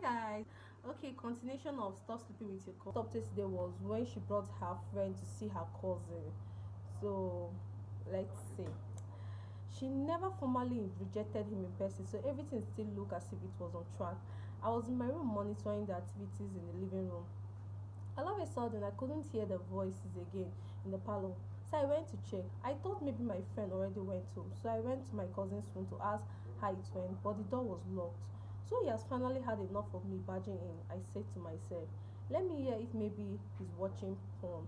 Guys. Okay, continuation of stop sleeping with your cousin. Stop yesterday was when she brought her friend to see her cousin. So let's see. She never formally rejected him in person, so everything still looked as if it was on track. I was in my room monitoring the activities in the living room. All of a sudden, I couldn't hear the voices again in the parlor. So I went to check. I thought maybe my friend already went home. So I went to my cousin's room to ask how it went, but the door was locked. So he has finally had enough of me barging in. I said to myself, let me hear if maybe he's watching porn.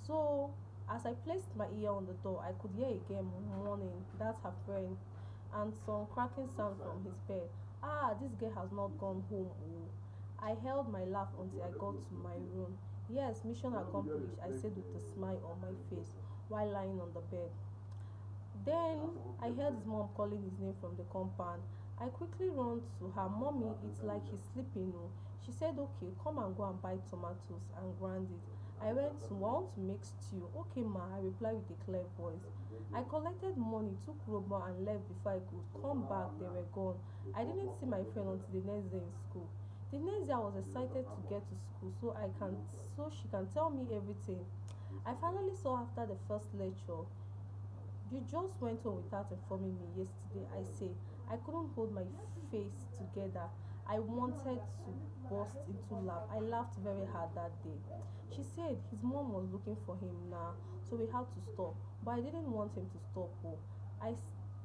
So as I placed my ear on the door, I could hear again moaning. That's her friend. And some cracking sound from his bed. Ah, this girl has not gone home. Oh. I held my laugh until I got to my room. Yes, mission accomplished, I said with a smile on my face while lying on the bed. Then I heard his mom calling his name from the compound. I quickly ran to her. Mommy, it's like he's sleeping. Oh. She said, okay, come and go and buy tomatoes and grind it. I went to want to make stew. Okay, ma, I replied with a clear voice. I collected money, took Robo and left before I could come back. They were gone. I didn't see my friend until the next day in school. The next day I was excited to get to school so she can tell me everything. I finally saw after the first lecture. You just went home without informing me yesterday, I say. I couldn't hold my face together. I wanted to burst into laugh. I laughed very hard that day. She said his mom was looking for him now, so we had to stop. But I didn't want him to stop. Oh.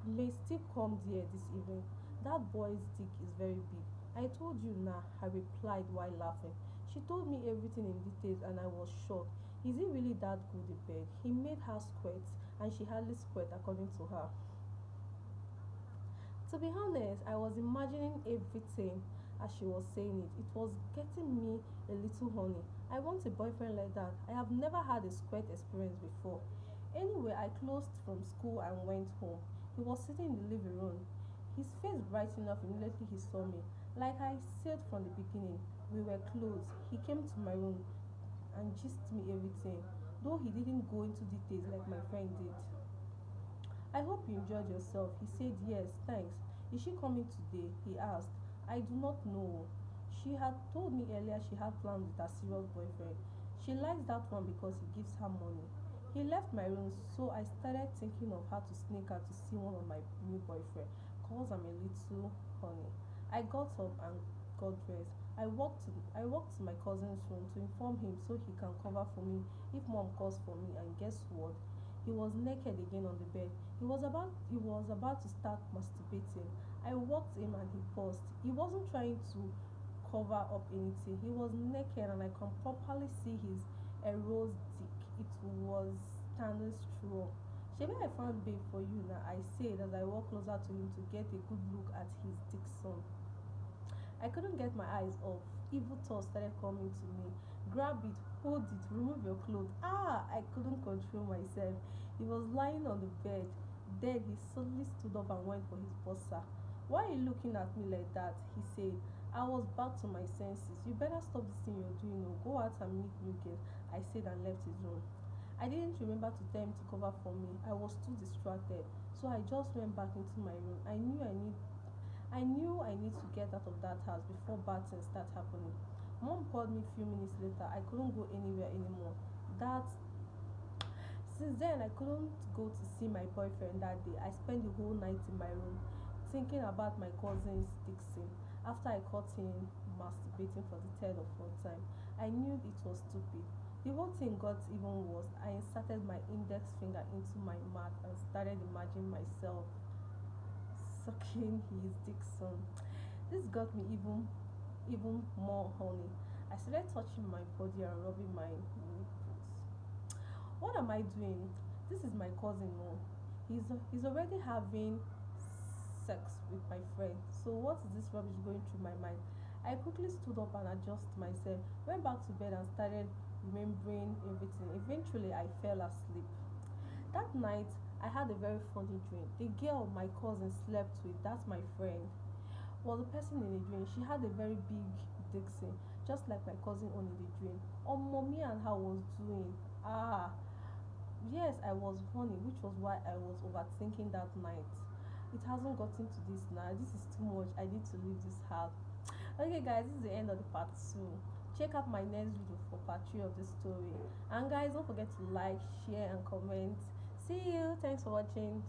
May still come there this evening. That boy's dick is very big. I told you now, I replied while laughing. She told me everything in details and I was shocked. Is he really that good in bed? He made her squirt and she hardly squirt according to her. To be honest, I was imagining everything as she was saying it. It was getting me a little horny. I want a boyfriend like that. I have never had a squirt experience before. Anyway, I closed from school and went home. He was sitting in the living room. His face brightened up immediately he saw me. Like I said from the beginning, we were close. He came to my room and gisted me everything, though he didn't go into details like my friend did. I hope you enjoyed yourself. He said, yes, thanks. Is she coming today? He asked. I do not know. She had told me earlier she had plans with her serious boyfriend. She likes that one because he gives her money. He left my room, so I started thinking of how to sneak out to see one of my new boyfriend, cause I'm a little honey. I got up and got dressed. I walked to my cousin's room to inform him so he can cover for me if mom calls for me, and guess what? He was naked again on the bed. He was about to start masturbating. I walked him and he paused. He wasn't trying to cover up anything. He was naked and I can properly see his rose dick. It was standing strong. Maybe I found babe for you now, I said as I walked closer to him to get a good look at his dick son. I couldn't get my eyes off. Evil thoughts started coming to me. Grab it, hold it, remove your clothes. Ah, I couldn't control myself. He was lying on the bed. Then he suddenly stood up and went for his boxer. Why are you looking at me like that? He said. I was back to my senses. You better stop this thing you're doing or go out and meet new girls, I said and left his room. I didn't remember to tell him to cover for me. I was too distracted. So I just went back into my room. I knew I need to get out of that house before bad things start happening. Mom called me a few minutes later. I couldn't go anywhere anymore. That Since then I couldn't go to see my boyfriend that day. I spent the whole night in my room thinking about my cousin's Dixon. After I caught him masturbating for the third or fourth time, I knew it was stupid. The whole thing got even worse. I inserted my index finger into my mouth and started imagining myself sucking his Dixon. This got me even more horny. I started touching my body and rubbing my nipples. What am I doing? This is my cousin. No, he's already having sex with my friend. So what is this rubbish going through my mind? I quickly stood up and adjusted myself, went back to bed and started remembering everything. Eventually I fell asleep. That night I had a very funny dream. The girl my cousin slept with, that's my friend, was the person in the dream. She had a very big Dixie, just like my cousin owned in the dream. Mommy and her was doing. Ah, yes, I was horny, which was why I was overthinking that night. It hasn't gotten to this now. This is too much. I need to leave this house. Okay, guys, this is the end of the part 2. Check out my next video for part 3 of the story. And guys, don't forget to like, share, and comment. See you. Thanks for watching.